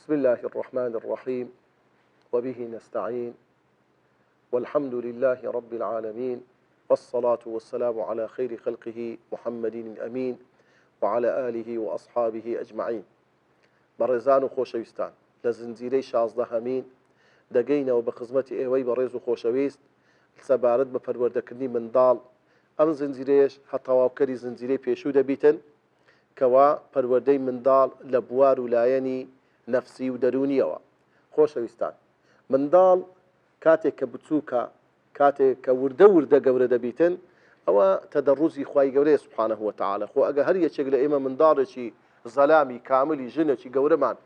بسم الله الرحمن الرحيم وبه نستعين والحمد لله رب العالمين والصلاة والسلام على خير خلقه محمد الأمين وعلى آله وأصحابه أجمعين. بەڕێزان و خۆشەویستان، لە زنجیرەی 16هەمین دەگەینەوە بە خزمەتی ئێوەی بەڕێز و خۆشەویست سەبارەت بە پەروەردەکردنی منداڵ. ئەم زنجیرەیەش هەتەواوکەری زنجیرەی پێشوو دەبیتن کەوا پەروەردەی منداڵ لە بوار و لایەنی نەفسی و دەرونیەوە. خۆشەویستان، منداڵ کاتێک کە بچووکە، کاتێک کە وردە وردە گەورە دەبیتن، ئەوە تەدەڕوزی خوای گەورەیە سوبحانەه وتەعالە. خۆ ئەگە هەر یەکێک لە ئێمە منداڵێکی زەلامی کاملی ژنێکی گەورەمان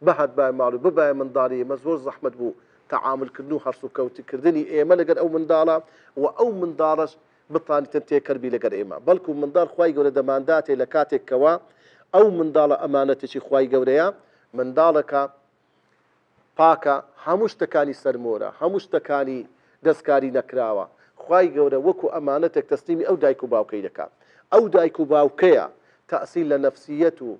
بەهات بای ماڵ و ببایە منداڵی ئێمە زۆر زەحمەت بوو تەعاملکردن و هەرس و کەوتکردنی ئێمە لەگەر ئەو منداڵە و ئەو منداڵش بتانیتن تێکەربی لەگەر ئێمە. بەڵکو منداڵ خوای گەورە دەمانداتێ لە کاتێکەوە ئەو منداڵە ئەمانەتێکی خوای گەورەیە، منداڵەکە پاکە، هەموو شتەکانی سەرمۆرە، هەموو شتەکانی دەستکاری نەکراوە. خوای گەورە وەکو ئەمانەتێک تەسلیمی ئەو دایک و باوکەی دەکات. ئەو دایک و باوکەیە تەئسیر لە نەفسیەت و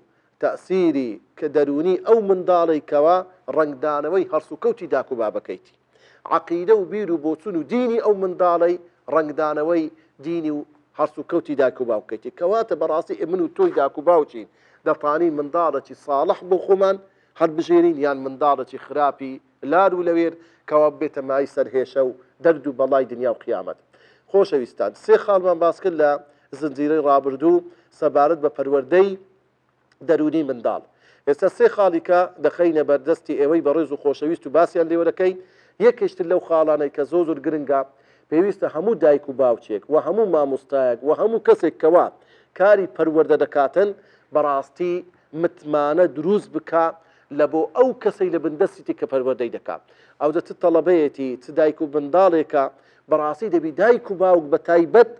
تەئسیری کە دەرونی ئەو منداڵی کەوا ڕنگدانەوەی هەرس و کەوتی داک و بابەکەیتی. عەقیدە و بیر و بۆچون و دینی ئەو منداڵی ڕنگدانەوەی دینی و هەرس و کەوتی داک و باوکەیتی. کەواتە بەڕاستی من و تۆی داک و باوچین دەتوانین منداڵێکی ساڵح بۆ خۆمان هەر بژێرین، یان منداڵێکی خراپی لار و لەوێر کەوا بێتە مای سەرهێشە و دەرد و بەڵای دنیا و قیامەت. خۆشەویستان، سێ خاڵمان باس کرد لە زنجیرەی ڕابردوو سەبارەت بە پەروەردەی دەرونی منداڵ. ئێستا سێ خاڵی کە دەخەینە بەردەستی ئێوەی بەڕێز و خۆشەویست و باسییان لێوەرەکەی. یەکێشتر لەو خاڵانەی کە زۆر گرنگە، پێویستە هەموو دایک و باوچێک و هەموو مامۆستایەک و هەموو کەسێک کەوا کاری پەروەردە دەکاتن بەڕاستی متمانە دروست بکە لە بۆ ئەو کەسەی لە بندەستی کە پەروەردەی دەکات. ئەو دە چ تەڵەبەیەتی چ دایک و منداڵێکە بەڕاستی دەبی دایک و باوک بە تایبەت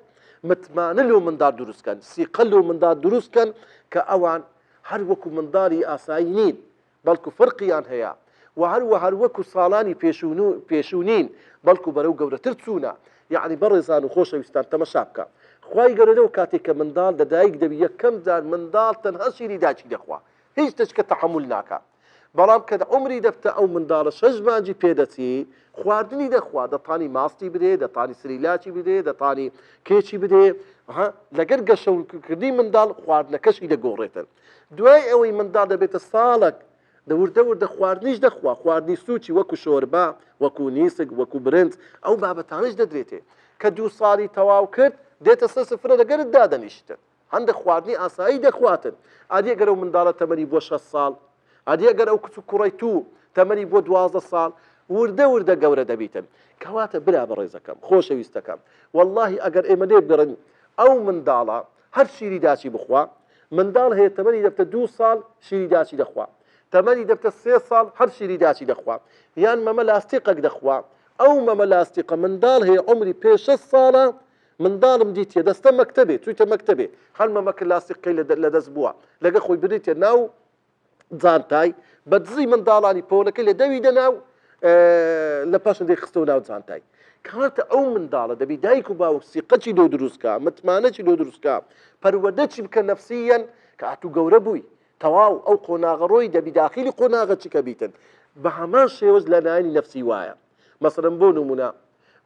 متمانە لەو منداڵ دروستکەن، سیقە لەو منداڵ دروستکەن کە ئەوان هەر وەکو منداڵی ئاسایی نین، بەڵکو فەرقیان هەیە و هەر وەکو ساڵانی پێشوونین، بەڵکو بەرەو گەورەتر چوونە. یعنی بەڕێزان و خۆشەویستان تەمەشا بکە. خوای گەورە کاتێک کە منداڵ لە دایک دەبی یەکەم جار منداڵ تەنها شیری داچی دەخوا، هیچ تشکە تەحمل ناکات. بەڵام کە عمری دەبتە ئەو منداڵە 6 مانجی پێدەچی خواردنی دەخوا، دەتانی ماستی بدێ، دەتانی سریلاکی بدێ، دەتانی کێچی بدێ، لەگەر گەشەکردنی منداڵ خواردنەکەشی دەگۆڕێتن. دوای ئەوەی منداڵ دەبێتە ساڵک دەوردە وردە خواردنیش دەخوا، خواردنی سوچی وەکو شۆربا، وەکو نیسک، وەکو برنج، ئەو بابەتانش دەدرێتێ. کە 2 ساڵی تەواو کرد دێتە سەر سفرە لەگەرت دادەنیشتن، هەندێک خواردنی ئاسایی دەخواتن. ئادی ئەگەر ئەو منداڵە تەمەنی بۆ 6 ساڵ، ئادی ئەگەر ئەو کچ و کوڕی تو تەمەنی بۆ 12 ساڵ، وردە وردە گەورە دەبیتن. کەواتە برا بەڕێزەکەم خۆشەویستەکەم، وەڵڵاهی ئەگەر ئێمە لێ بگەڕن ئەو منداڵە هەر شیری داچی بخوا، منداڵ هەیە تەمەنی دەبتە 2 ساڵ شیری داچی دەخوا، تەمەنی دەبتە 3 ساڵ هەر شیری داچی دەخوا، یان مەمە لاستیقەک دەخوا. ئەو مەمە لاستیقە منداڵ هەیە عمری پێ 6 ساڵە، منداڵم دیتە دەستە مەکتەبێ، چوویتە مەکتەبێ، هەر مەمەکە لاستیقەی لە دەست بووە، لەگە خۆی بریتە ناو جانتای، بە دزی منداڵانی پۆلەکەی لە دەویدە ناو لە پاشان دەیخستەوە ناو جانتای. کەواتە ئەو منداڵە دەبی دایک و باوک سیقەچی لۆ دروستکە، متمانەی لۆ دروستکە، پەروەردەچی بکە نەفسیەن کە ئاتوو گەورە بووی تەواو ئەو قۆناغەڕۆی دەبی داخلی قۆناغە چیکە بیتن. بە هەمان شێوەش لە لایەنی نەفسی وایە. مەسەڵەن بۆ نمونە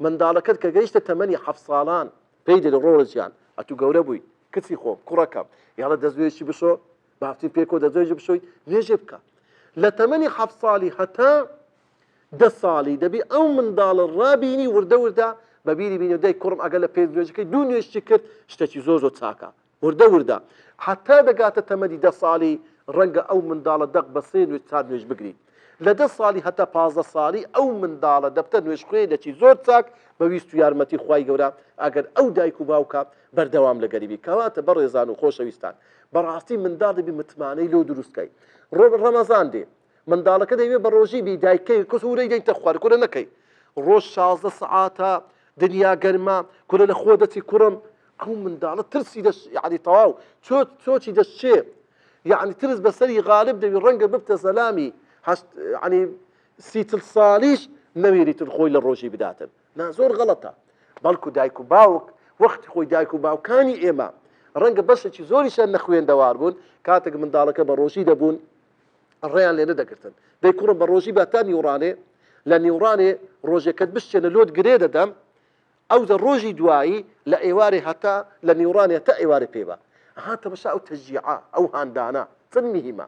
منداڵەکەت کە گەیشتە تەمەنی 7 ساڵان پێی دێت ڕۆژیان ئەتوو گەورە بووی، کچی خۆم کوڕەکەم یاڵە دەستێکی بشۆ بافتین پێکۆ دەزێژی بشۆی نوێژێ بکە. لە تەمەنی 7 ساڵی هەتا 10 ساڵی دەبی ئەو منداڵە ڕابینی وردە وردە بەبیری بینی دای کوڕم ئەگەر لە پێ نوێژەکەی 2 نوێژی کرد شتێکی زۆر چاکە، وردە وردە هەتا دەگاتە تەمەنی 10 ساڵی ڕەنگە ئەو منداڵە دەق بە 3 نوێژ 4 نوێژ بگریت. لە 10 ساڵی هەتا 15 ساڵی ئەو منداڵە دەبتە نوێژخوێنێکی زۆر چاک بەویست و یارمەتی خوای گەورە ئەگەر ئەو دایک و باوکە بەردەوام لەگەریبی. کەواتە بەڕێزان و خۆشەویستان بەڕاستی منداڵ دەبی متمانەی لۆ دروستکەی. ڕەمەزان دێ منداڵەکە دەیوێ بە ڕۆژی بی دایکەی کەس وورەی دەیتە خوارد کورە نەکەی، ڕۆژ 16 سعاتە دنیا گەرمە کورە لە خۆ دەچی کوڕم، ئەو منداڵە ترسی یعنی تەواو چۆچی دەستچێ، یعنی ترس بەسەری غالب دەوی ڕەنگە ببتە زەلامی ینی 30 ساڵیش نەوێریتر خۆی لە ڕۆژی بداتن. نا زۆر غەڵەتە. بەڵکو دایک و باوک وەختی خۆی دایک و باوکانی ئێمە ڕەنگە بەشێکی زۆریشان نەخوێندەوار بوون، کاتێک منداڵەکە بە ڕۆژی دەبوون ڕێیان لێ نەدەگرتن دەی کوڕم بە ڕۆژی باتا نیوڕانێ لە نیوڕانێ ڕۆژێکت بشتێنە لۆت گرێ دەدەم ئەو دە ڕۆژی دوایی لە ئێوارێ هەتا لە نیوڕانێ تا ئێوارێ پێبە هاتە بەشە ئەو تەشجیعە ئەو هاندانە چەند میهمە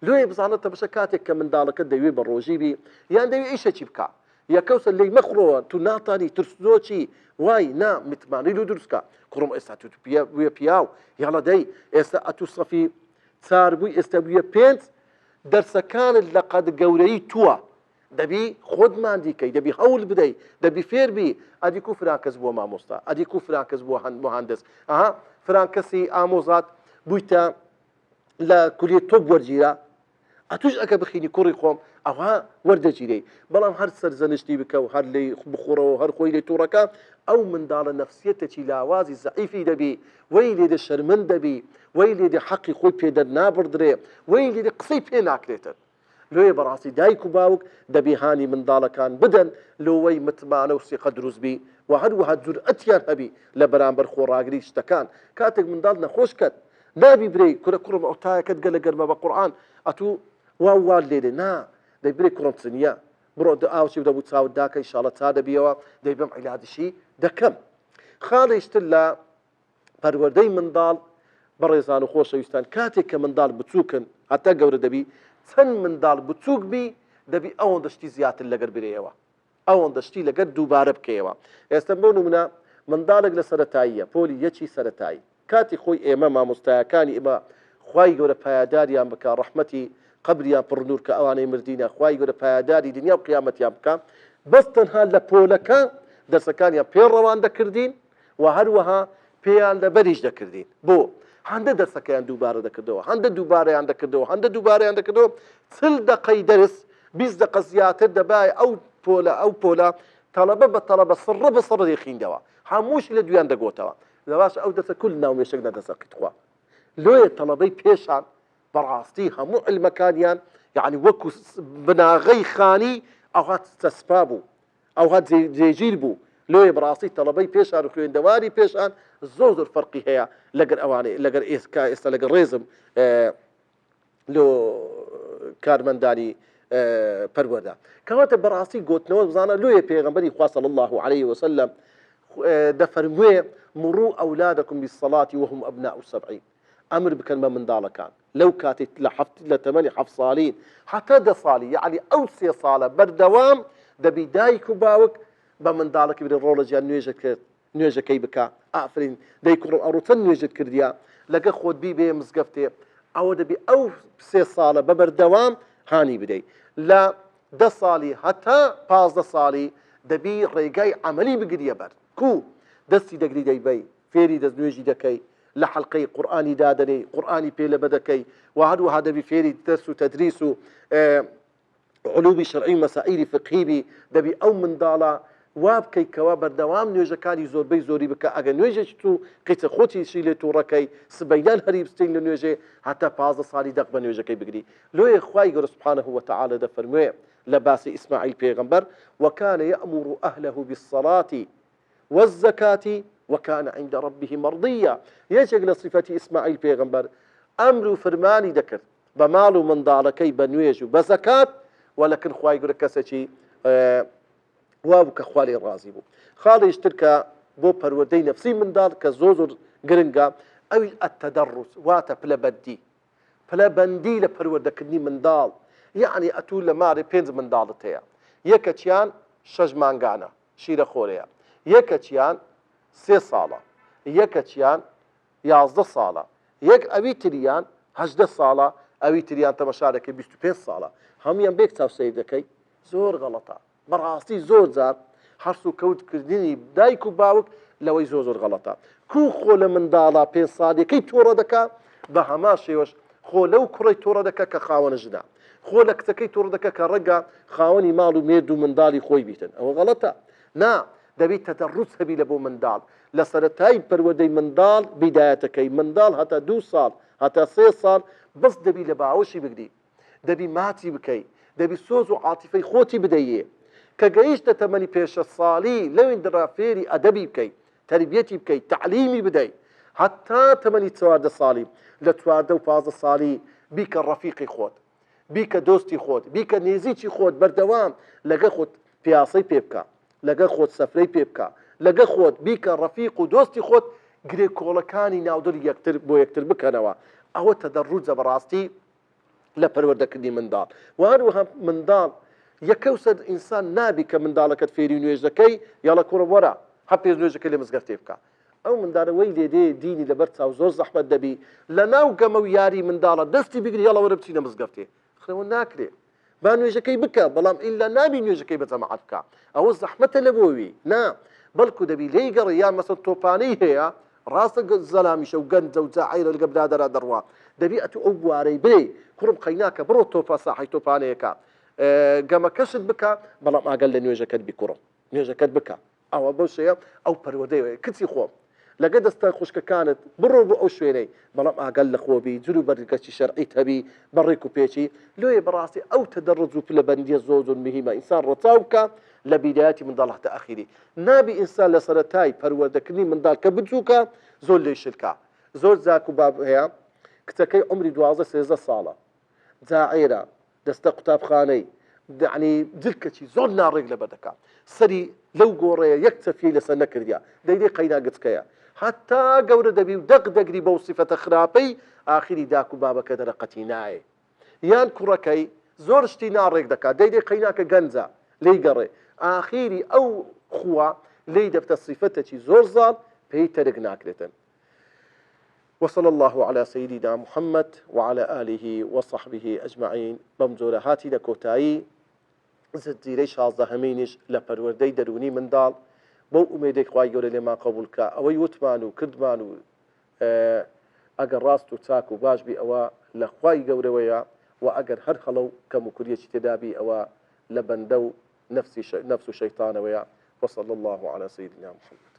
لێ بزانێتە بەشە کاتێک کە منداڵەکە دەوێت بە ڕۆژی بی یان دەوێت ئیشەکی بکە یەکەوسە لی مەخڕەوە تو ناتانی ترسۆچی وای نا متمانی لە دروستکە کوڕم ئێستا تو بووە پیاو یاڵە دەی ئێستا ئەتو سەفی چار بووی ئێستا بووە پێنج دەرسەکانت لە قەد گەورەی تووە دەبی خۆتمان دیکەی دەبی هەوڵ بدەیت دەبی فێربی ئەدی کو فران کەس بووە مامۆستا ئەدی کو فران کەس بووە مهندس ئەها فران کەسی ئامۆزات بوویتە لە کولیە تۆپ وەرگیرە ئەتوش ئەکە بخینی کوڕی خۆم ئەوها وەردەگیرەی بەڵام هەر سەرزەنشتی بکە و هەر لی بخۆڕەوە هەر خۆی لێ تووڕەکە ئەو منداڵە نەفسیەتێکی لاوازی زەعیفی دەبی وەی لێدە شەرمەند دەبی وەی لێدە حەقی خۆی پێدەر نابڕدرێ وەی لێدە قسەی پێ ناکرێتن لێ بەڕاستی دایک و باوک دەبی هانی منداڵەکان بدەن لەوەی متمانە و سیقە دروستبی و هەروەها جورئەتیان هەبی لە بەرامبەر خۆڕاگری شتەکان کاتێک منداڵ نەخۆش کرد نابی برێ کورە کوڕم ئەو تایەکەت گەلە گەرمە بە قورئان ئەتوو وا لێدێ نا دەی برێ کوڕم چنیە بڕۆ ئاوچی دەبوو چاوت داکە ئینشاڵڵە چا دەبیەوە دەی بەم عیلادشی دەکەم خاڵیشتر لە پەروەردەی منداڵ بەڕێزان و خۆشەویستان کاتێک کە منداڵ بچووکن هەتا گەورە دەبی چەند منداڵ بچووک بی دەبی ئەوەندە شتی زیاتر لەگەر برێەوە ئەوەندە شتی لەگەر دووبارە بکەیەوە ئێستا بۆ نمونە منداڵێک لە سەرەتاییە پۆلی یەکی سەرەتایی کاتی خۆی ئێمە مامۆستایەکانی ئێمە خوای گەورە پایداریان بکە ڕەحمەتی قبریان پڕنور کە ئەوانەی مردینە خوای گەورە پایداری دنیا و قیامەتیان بکە بەس تەنها لە پۆلەکە دەرسەکانیان پێ ڕەوان دەکردین و هەروەها پێیان لە بەریش دەکردین بۆ هەندە دەرسەکەیان دووبارە دەکردەوە هەندە دووبارەیان دەکردەوە هەندە دووبارەیان دەکردەوە چل دقەی دەرس 20 دقە زیاتر دەبای ئەو پۆلە تەڵەبە بە تەڵەبە سڕە بە سڕ دەخیندەوە هەمووشی لە دویان دەگۆتەوە لەواش ئەو دەسە کول ناومێشک نەدەسەقیت خوا لۆیە تەڵەبەی پێشان بەڕاستی هەموو علمەکانیان یعنی وەکو بناغەی خانی ئەوها تەسپا بوو ئەوها جێگیر بوو لۆیە بەڕاستی تەڵەبەی پێشان و خوێندەواری پێشان زۆر فەرقی هەیە لەگەر ئەوانەی لەگەر ئێستا لەگەر ڕێزم لۆ کارمەندانی پەروەردە کەواتە بەڕاستی گوتنەوە بزانە لۆیە پێغەمبەری خوا صلی الله عليه وسلم دەفەرموێ مروا ئەولادەکم بالصلاة وهم أبناء 7 ئەمر بکەن بە منداڵەکان لەو کاتێک لە تەمەنی 7 ساڵین هەتا 10 ساڵی یعنی ئەو 3 ساڵە بەردەوام دەبی دایک و باوک بە منداڵەکە بێ ڕۆڵە گیان نوێژت کرد نوێژەکەی بکە ئافرین دەی کوڕم ئەڕۆ چەند نوێژت کردیا لەگە خۆت بی بێ مزگەفتێ ئەوە دەبی ئەو 3 ساڵە بە بەردەوام هانی بدەیت لە 10 ساڵی هەتا 15 ساڵی دەبی ڕێگای عەمەلی بگریە بەر کو دەستی دەگری دەیبەی فێری دەستنوێژی دەکەی لە حەڵقەی قورئانی دادەنێ قورئانی پێ لەبە دەکەی و هەروەها دەبی فێری دەرس و تەدریس و علومی شەرعی مەسائیلی فقهی بی دەبی ئەو منداڵە وا بکەی کەوا بەردەوام نوێژەکانی زۆربەی زۆری بکە ئەگەر نوێژێکی تو قیچە خۆتیشی لێ تووڕەکەی سبەیان هەری بستین لە نوێژێ هەتا 15 ساڵی دەق بە نوێژەکەی بگری لۆیە خوای گەورە سبحانه وتعالى دەفەرموێ لە باسی ئیسماعیل پێغەمبەر وكان يأمر أهله بالصلاة والزكاة وكان عند ربه مرضيا یەکێک لە صفەتی ئیسماعیل پێغەمبەر ئەمر و فرمانی دەکرد بە ماڵ و منداڵەکەی بە نوێژ و بە زەکات وەلەکن خوای گەورە کەسێکی وا بوو کە خوا لێ ڕازی بوو خاڵیشتر کە بۆ پەروەردەی نەفسی منداڵ کە زۆر گرنگە ئەوی ئەتەدەڕوس واتە پلەبەندی لە پەروەردەکردنی منداڵ یعنی ئەتوو لە مارێ 5 منداڵت هەیە یەکەچیان 6 مانگانە شیرە خۆرەیە یەکەچیان 3 ساڵە یەکەچیان 11 ساڵە یەک ئەوی تریان 18 ساڵە ئەوی تریان تەمەشارەکەی 25 ساڵە هەمویان بێک چاوسەیر دەکەی زۆر غەڵەتە بەڕاستی زۆر جار هەرس و کەوتکردنی دایک و باوک لەوەی زۆر غەڵەتە کو خۆ لە منداڵە 5 ساڵیەکەی تۆڕە دەکا بە هەما شێوەش خۆ لەو کوڕی تۆڕە دەکە کە خاوەنە ژنا خۆ لە کچەکەی تۆڕە دەکە کە ڕەنگە خاوەنی ماڵ و مێرد و منداڵی خۆی بیتن ئەوە غەڵەتە نا دەبی تەدەڕوس هەبی لە بۆ منداڵ لە سەرەتای پەروەردەی منداڵ بیدایەتەکەی منداڵ هەتا 2 ساڵ هەتا 3 ساڵ بەس دەبی لە باوەشی بگری دەبی ماتی بکەی دەبی سۆز و عاتیفەی خۆتی بدەیێ کە گەیشتە تەمەنی پێشە ساڵی لەوێن دڕا فێری ئەدەبی بکەی تەربیەتی بکەی تعلیمی بدەی هەتا تەمەنی 14 ساڵی لە 14 و 15 ساڵی بیکە ڕەفیقی خۆت بیکە دۆستی خۆت، بیکە نێزیکی خۆت بەردەوام لەگە خۆت پیاسەی پێ بکە، لەگە خۆت سەفرەی پێ بکە، لەگە خۆت بیکە ڕەفیق و دۆستی خۆت گرێ کۆڵەکانی ناودڵ یەکتر بۆ یەکتر بکەنەوە. ئەوە تەدەڕوجە بەڕاستی لە پەروەردەکردنی منداڵ. و هەروەها منداڵ یەکەوسەر ئینسان نابی کە منداڵەکەت فێری نوێژەکەی یاڵە کوڕە وەرە هە پێش نوێژەکەی لە مزگەفتێ بکە. ئەو منداڵەوەی لێدێ دینی لەبەر چاو زۆر زەحمەت دەبی لە ناو گەمە و یاری منداڵە دەستی بگری یاڵە وەرە بچینە مزگەفتێ، خرەوە ناکرێ. با نوێژەکەی بکە بەڵام ئیلا نابی نوێژەکەی بە جەماعەت بکە، ئەوە زەحمەتە لە بۆوی نا، بەڵکو دەبی لێی گەڕی یان مەسەڵ تۆپانەی هەیە ڕاستە زەلامیشە و گەنجە و جاعیرە لەگە برادەرا دەڕوا دەبی ئەتو ئەو بوارەی برێ کوڕم قەیناکە بڕۆ تۆپە ساحەی تۆپانەیەکە گەمەکەشت بکە بەڵام ئاگەل لە نوێژەکەت بی کوڕم نوێژەکەت بکە. ئەوە بەو شەیە ئەو پەروەردەیە کچی خۆم لەگە دەستە خوشکەکانت بڕۆ بۆ ئەو شوێنەی بەڵام ئاگەل لە خۆبی جلو بەرگەچی شەرعیت هەبی بەڕێک و پێچی لێ بەڕاستی ئەو تەدەڕج و پلەبەندیە زۆر مهمە ئینسان ڕەچاو بکە لە بیدایەتی منداڵ هەتا ئەخیری. نابی ئینسان لە سەرەتای پەروەردەکردنی منداڵ کە بچووکە زۆر لێی شرکە. زۆر زاک و باب هەیە کچەکەی عمری 12-13 ساڵە جاعیرە دەستە قوتابخانەی یعنی جلکەچی زۆر ناڕێک لەبەر دەکات سەری لەو گۆڕەیە یەک چەفیەی لەسەر نەکردیا دەیدێ قەینا گچکەیە هەتا گەورە دەبی و دەق دەگری بەو سیفەتە خراپەی ئاخری داک و بابەکە دەرەقەتی نایە. یان کوڕەکەی زۆر شتی ناڕێک دەکات دەیدێ قەیناکە گەنجە لێی گەڕێ ئاخیری ئەو خووە لێی دەفتە سیفەتێکی زۆر زاڵ پێی تەرک ناکرێتن. وصلى الله على سيدنا محمد وعلى آله وصحبه أجمعين بمجورة هاتي لكوتاي زديري شازده همينش لپروردي دروني من دال بو أميدك خواهي يوري لما قبولك أو يوتمانو كردمانو أجر راستو تاكو باش بي أو لخواهي قورويا وأجر هر خلو كمكرية تدابي أو لبندو نفس شيطان ويا وصلى الله على سيدنا محمد.